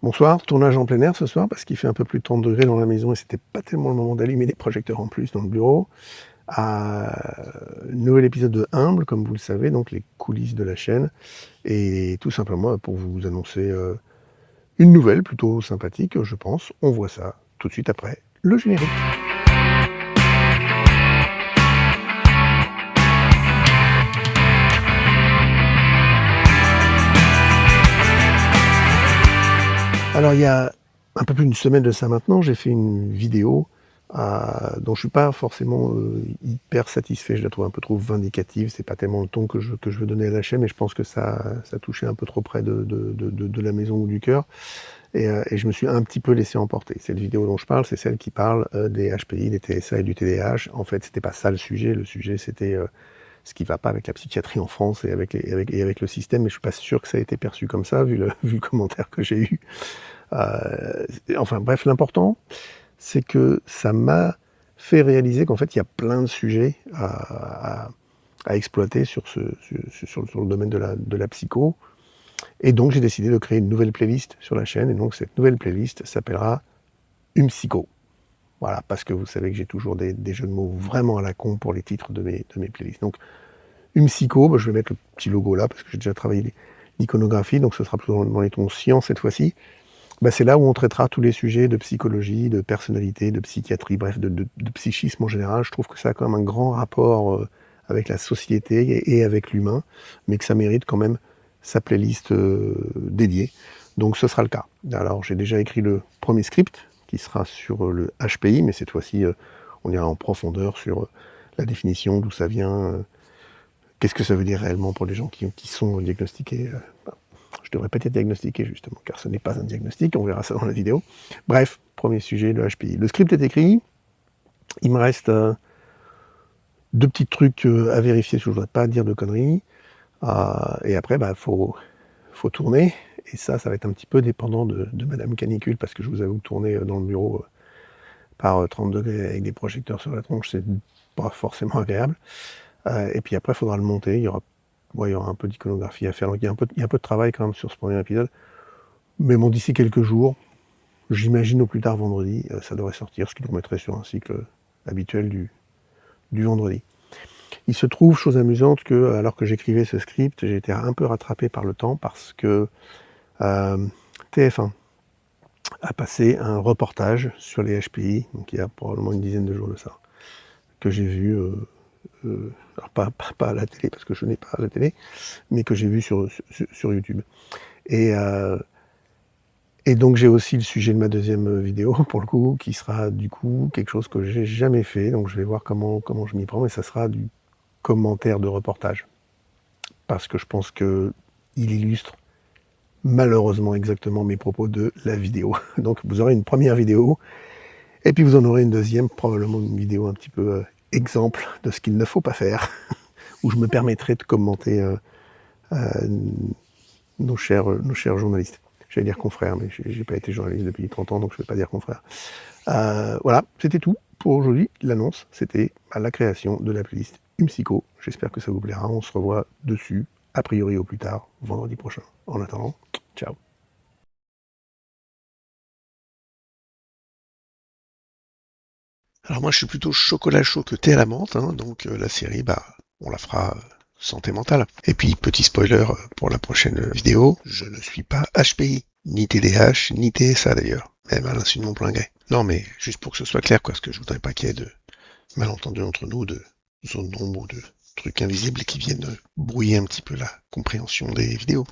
Bonsoir, tournage en plein air ce soir parce qu'il fait un peu plus de 30 degrés dans la maison et c'était pas tellement le moment d'allumer les projecteurs en plus dans le bureau. Nouvel épisode de Humble, comme vous le savez, donc les coulisses de la chaîne. Et tout simplement pour vous annoncer une nouvelle plutôt sympathique, je pense. On voit ça tout de suite après le générique. Alors il y a un peu plus d'une semaine de ça maintenant, j'ai fait une vidéo dont je suis pas forcément hyper satisfait, je la trouve un peu trop vindicative, c'est pas tellement le ton que je veux donner à la chaîne, mais je pense que ça touchait un peu trop près de la maison ou du cœur, et je me suis un petit peu laissé emporter. Cette vidéo dont je parle, c'est celle qui parle des HPI, des TSA et du TDAH. En fait, c'était pas ça le sujet c'était ce qui va pas avec la psychiatrie en France et avec le système, mais je suis pas sûr que ça a été perçu comme ça, vu le commentaire que j'ai eu. Enfin bref, l'important, c'est que ça m'a fait réaliser qu'en fait, il y a plein de sujets à exploiter sur le domaine de la psycho. Et donc, j'ai décidé de créer une nouvelle playlist sur la chaîne. Et donc, cette nouvelle playlist s'appellera Psycho. Voilà, parce que vous savez que j'ai toujours des jeux de mots vraiment à la con pour les titres de mes playlists. Donc, Psycho, je vais mettre le petit logo là, parce que j'ai déjà travaillé l'iconographie, donc ce sera plutôt dans les tons science cette fois-ci. C'est là où on traitera tous les sujets de psychologie, de personnalité, de psychiatrie, bref, de psychisme en général. Je trouve que ça a quand même un grand rapport avec la société et avec l'humain, mais que ça mérite quand même sa playlist dédiée. Donc ce sera le cas. Alors j'ai déjà écrit le premier script, qui sera sur le HPI, mais cette fois-ci, on ira en profondeur sur la définition, d'où ça vient, qu'est-ce que ça veut dire réellement pour les gens qui sont diagnostiqués. Je devrais pas dire diagnostiqué justement, car ce n'est pas un diagnostic, on verra ça dans la vidéo. Bref, premier sujet, le HPI. Le script est écrit, il me reste deux petits trucs à vérifier, parce que je ne voudrais pas dire de conneries. Et après, faut tourner, et ça va être un petit peu dépendant de Madame Canicule, parce que je vous avoue que tourner dans le bureau par 30 degrés avec des projecteurs sur la tronche, c'est pas forcément agréable. Et puis après, il faudra le monter, il y aura un peu d'iconographie à faire, donc il y a un peu de travail quand même sur ce premier épisode. Mais bon, d'ici quelques jours, j'imagine au plus tard vendredi, ça devrait sortir, ce qui nous remettrait sur un cycle habituel du vendredi. Il se trouve, chose amusante, que alors que j'écrivais ce script, j'ai été un peu rattrapé par le temps parce que TF1 a passé un reportage sur les HPI, donc il y a probablement une dizaine de jours de ça, que j'ai vu, alors pas à la télé, parce que je n'ai pas à la télé, mais que j'ai vu sur YouTube. Et donc j'ai aussi le sujet de ma deuxième vidéo, pour le coup, qui sera du coup quelque chose que j'ai jamais fait, donc je vais voir comment je m'y prends, mais ça sera du commentaire de reportage. Parce que je pense qu'il illustre malheureusement exactement mes propos de la vidéo. Donc vous aurez une première vidéo, et puis vous en aurez une deuxième, probablement une vidéo un petit peu exemple de ce qu'il ne faut pas faire, où je me permettrai de commenter nos chers journalistes. J'allais dire confrères, mais j'ai pas été journaliste depuis 30 ans, donc je ne vais pas dire confrère. Voilà, c'était tout pour aujourd'hui. L'annonce, c'était la création de la playlist Psycho. J'espère que ça vous plaira. On se revoit dessus, a priori au plus tard, vendredi prochain. En attendant, ciao. Alors moi, je suis plutôt chocolat chaud que thé à la menthe, hein, donc la série, on la fera santé mentale. Et puis, petit spoiler pour la prochaine vidéo, je ne suis pas HPI, ni TDAH, ni TSA d'ailleurs, même à l'insu de mon plein gré. Non, mais juste pour que ce soit clair, quoi, parce que je voudrais pas qu'il y ait de malentendus entre nous, de zones d'ombre ou de trucs invisibles qui viennent brouiller un petit peu la compréhension des vidéos.